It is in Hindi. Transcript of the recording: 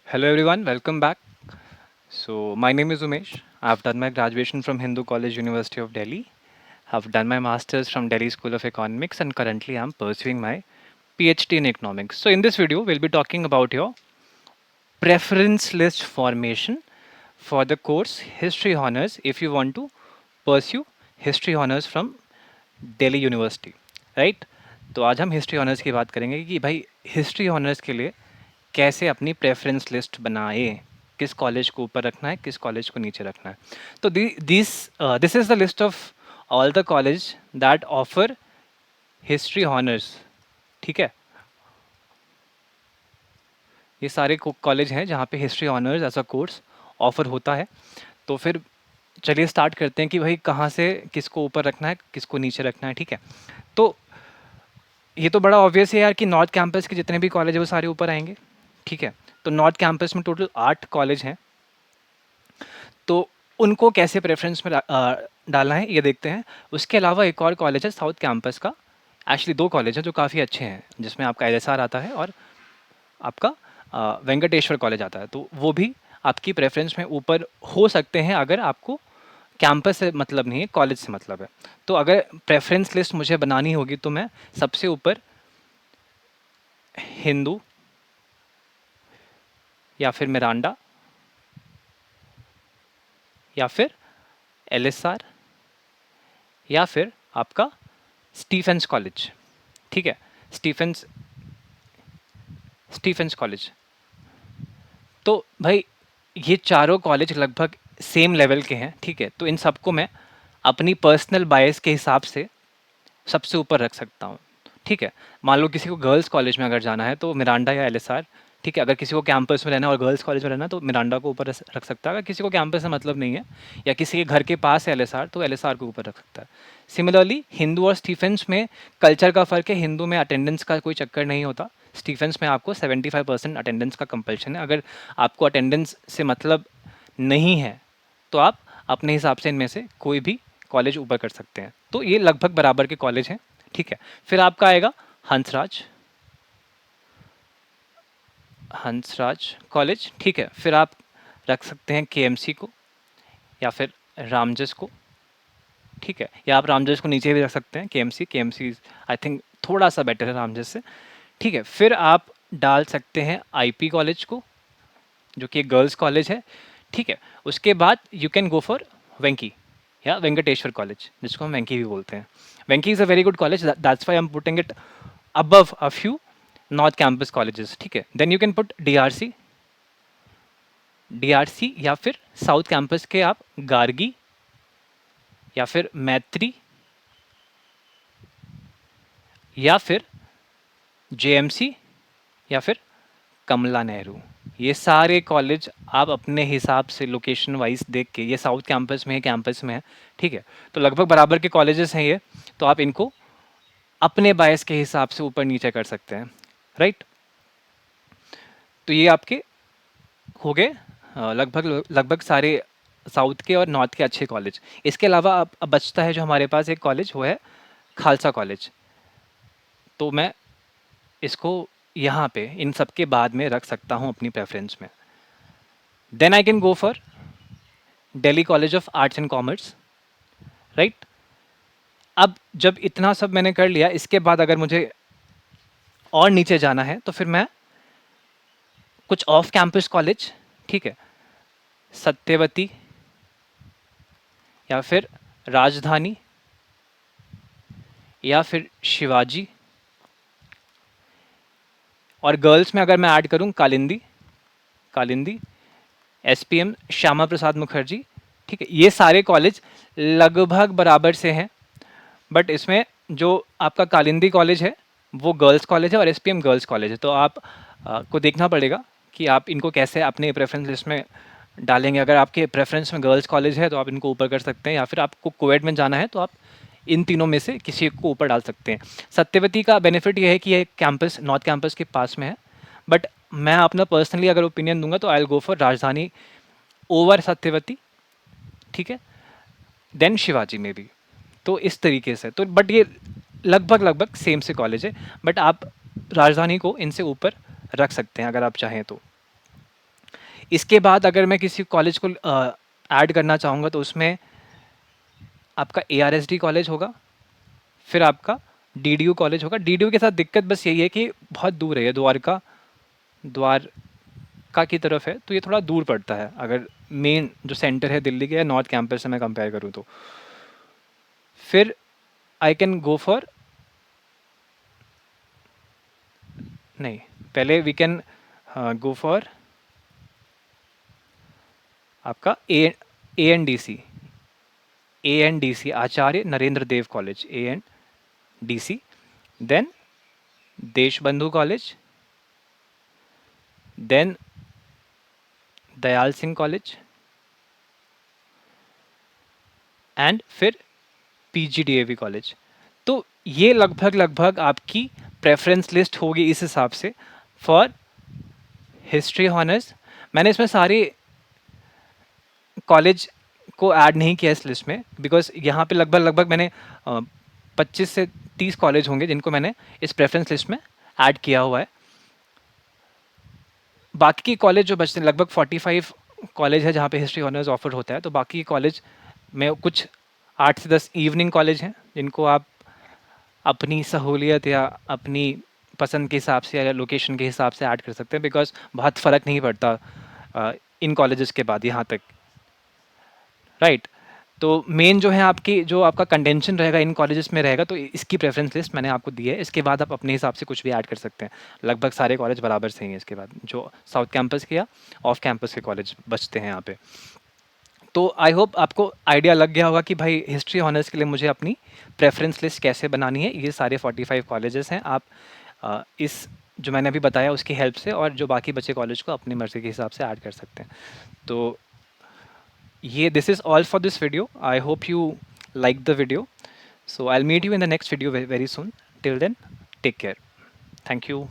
Hello everyone, welcome back. So my name is Umesh. I've done my graduation from Hindu College University of Delhi. I've done my masters from Delhi School of Economics and currently I'm pursuing my PhD in economics. So in this video we'll be talking about your preference list formation for the course History Honors if you want to pursue History Honors from Delhi university, right. तो आज हम हिस्ट्री ऑनर्स की बात करेंगे कि भाई हिस्ट्री ऑनर्स के लिए कैसे अपनी प्रेफरेंस लिस्ट बनाए, किस कॉलेज को ऊपर रखना है, किस कॉलेज को नीचे रखना है। तो this is the list of all the college that offer history honours. ठीक है, ये सारे कॉलेज हैं जहाँ पे history honours as a course offer होता है। तो फिर चलिए स्टार्ट करते हैं कि भाई कहाँ से किसको ऊपर रखना है, किसको नीचे रखना है। ठीक है, तो ये तो बड़ा ऑब्वियस है यार कि नॉर्थ कैंपस के जितने भी कॉलेज है वो सारे ऊपर आएंगे। ठीक है, तो नॉर्थ कैंपस में टोटल 8 कॉलेज हैं, तो उनको कैसे प्रेफरेंस में डालना है ये देखते हैं। उसके अलावा एक और कॉलेज है साउथ कैंपस का। एक्चुअली 2 कॉलेज हैं जो काफ़ी अच्छे हैं, जिसमें आपका एलएसआर आता है और आपका वेंकटेश्वर कॉलेज आता है। तो वो भी आपकी प्रेफरेंस में ऊपर हो सकते हैं अगर आपको कैंपस से मतलब नहीं है, कॉलेज से मतलब है। तो अगर प्रेफरेंस लिस्ट मुझे बनानी होगी तो मैं सबसे ऊपर हिंदू या फिर मिरांडा या फिर एलएसआर या फिर आपका स्टीफेंस कॉलेज। ठीक है, स्टीफेंस स्टीफेंस कॉलेज। तो भाई ये चारों कॉलेज लगभग सेम लेवल के हैं। ठीक है, तो इन सबको मैं अपनी पर्सनल बायस के हिसाब से सबसे ऊपर रख सकता हूँ। ठीक है, मान लो किसी को गर्ल्स कॉलेज में अगर जाना है तो मिरांडा या एलएसआर। ठीक है, अगर किसी को कैंपस में रहना है और गर्ल्स कॉलेज में रहना है तो मिरांडा को ऊपर रख सकता है। अगर किसी को कैंपस से मतलब नहीं है या किसी के घर के पास है एलएसआर तो एलएसआर को ऊपर रख सकता है। सिमिलरली हिंदू और स्टीफेंस में कल्चर का फ़र्क है। हिंदू में अटेंडेंस का कोई चक्कर नहीं होता, स्टीफेंस में आपको 75% अटेंडेंस का कंपल्शन है। अगर आपको अटेंडेंस से मतलब नहीं है तो आप अपने हिसाब से इनमें से कोई भी कॉलेज ऊपर कर सकते हैं। तो ये लगभग बराबर के कॉलेज हैं। ठीक है, फिर आपका आएगा हंसराज हंसराज कॉलेज। ठीक है, फिर आप रख सकते हैं केएमसी को या फिर रामजस को। ठीक है, या आप रामजस को नीचे भी रख सकते हैं, केएमसी केएमसी आई थिंक थोड़ा सा बेटर है रामजस से। ठीक है, फिर आप डाल सकते हैं आईपी कॉलेज को, जो कि एक गर्ल्स कॉलेज है। ठीक है, उसके बाद you can go for Venky या वेंकटेश्वर कॉलेज, जिसको हम वेंकी भी बोलते हैं। Venky is a very good college, that's why I am putting it above a few north campus colleges। ठीक है, then you can put DRC DRC या फिर साउथ कैंपस के आप गार्गी या फिर मैत्री या फिर जेएमसी या फिर कमला नेहरू। ये सारे कॉलेज आप अपने हिसाब से लोकेशन वाइज देख के, ये साउथ कैंपस में है कैंपस में है। ठीक है, तो लगभग बराबर के कॉलेजेस हैं ये, तो आप इनको अपने बायस के हिसाब से ऊपर नीचे कर सकते हैं, राइट। तो ये आपके हो गए लगभग लगभग सारे साउथ के और नॉर्थ के अच्छे कॉलेज। इसके अलावा अब बचता है जो हमारे पास एक कॉलेज, वो है खालसा कॉलेज। तो मैं इसको यहाँ पे इन सब के बाद में रख सकता हूँ अपनी प्रेफरेंस में। Then I can go for Delhi College of Arts and Commerce, right. अब जब इतना सब मैंने कर लिया, इसके बाद अगर मुझे और नीचे जाना है तो फिर मैं कुछ ऑफ कैंपस कॉलेज, ठीक है, सत्यवती या फिर राजधानी या फिर शिवाजी, और गर्ल्स में अगर मैं ऐड करूं कालिंदी कालिंदी एसपीएम श्यामा प्रसाद मुखर्जी। ठीक है, ये सारे कॉलेज लगभग बराबर से हैं, बट इसमें जो आपका कालिंदी कॉलेज है वो गर्ल्स कॉलेज है और एसपीएम गर्ल्स कॉलेज है। तो आप को देखना पड़ेगा कि आप इनको कैसे अपने प्रेफरेंस लिस्ट में डालेंगे। अगर आपके प्रेफरेंस में गर्ल्स कॉलेज है तो आप इनको ऊपर कर सकते हैं, या फिर आपको कोएड में जाना है तो आप इन तीनों में से किसी को ऊपर डाल सकते हैं। सत्यवती का बेनिफिट ये है कि ये कैंपस नॉर्थ कैंपस के पास में है, बट मैं अपना पर्सनली अगर ओपिनियन दूंगा तो आई विल गो फॉर राजधानी ओवर सत्यवती। ठीक है, देन शिवाजी में भी। तो इस तरीके से, तो बट ये लगभग लगभग सेम से कॉलेज है, बट आप राजधानी को इनसे ऊपर रख सकते हैं अगर आप चाहें तो। इसके बाद अगर मैं किसी कॉलेज को ऐड करना चाहूँगा तो उसमें आपका ARSD कॉलेज होगा, फिर आपका DDU कॉलेज होगा। DDU के साथ दिक्कत बस यही है कि बहुत दूर है, ये द्वारका की तरफ है, तो ये थोड़ा दूर पड़ता है अगर मेन जो सेंटर है दिल्ली के या नॉर्थ कैंपस से मैं कंपेयर करूँ तो। फिर आई कैन गो फॉर, नहीं, पहले वी कैन गो फॉर आपका ANDC Acharya Narendra Dev College, ANDC। Then Deshbandhu College, then Dayal Singh College, and फिर PGDAV कॉलेज। तो ये लगभग लगभग आपकी प्रेफरेंस लिस्ट होगी इस हिसाब से फॉर हिस्ट्री हॉनर्स। मैंने इसमें सारे कॉलेज को ऐड नहीं किया इस लिस्ट में, बिकॉज यहाँ पे लगभग लगभग मैंने 25 से 30 कॉलेज होंगे जिनको मैंने इस प्रेफरेंस लिस्ट में ऐड किया हुआ है। बाकी के कॉलेज जो बचते हैं, लगभग 45 कॉलेज है जहाँ पे हिस्ट्री ऑनर्स ऑफर होता है, तो बाकी कॉलेज में कुछ 8 से 10 इवनिंग कॉलेज हैं जिनको आप अपनी सहूलियत या अपनी पसंद के हिसाब से या लोकेशन के हिसाब से ऐड कर सकते हैं, बिकॉज बहुत फ़र्क नहीं पड़ता इन कॉलेजेस के बाद यहाँ तक, राइट। तो मेन जो है आपकी, जो आपका कंटेंशन रहेगा इन कॉलेजेस में रहेगा, तो इसकी प्रेफरेंस लिस्ट मैंने आपको दी है। इसके बाद आप अपने हिसाब से कुछ भी ऐड कर सकते हैं। लगभग सारे कॉलेज बराबर से ही हैं इसके बाद, जो साउथ कैंपस के या ऑफ कैंपस के कॉलेज बचते हैं यहाँ पे। तो आई होप आपको आइडिया लग गया होगा कि भाई हिस्ट्री ऑनर्स के लिए मुझे अपनी प्रेफरेंस लिस्ट कैसे बनानी है। ये सारे 45 कॉलेजेस हैं, आप इस जो मैंने अभी बताया उसकी हेल्प से और जो बाकी बचे कॉलेज को अपनी मर्ज़ी के हिसाब से ऐड कर सकते हैं। तो ये this is all for this video. I hope you like the video. So I'll meet you in the next video very soon. Till then, take care. Thank you.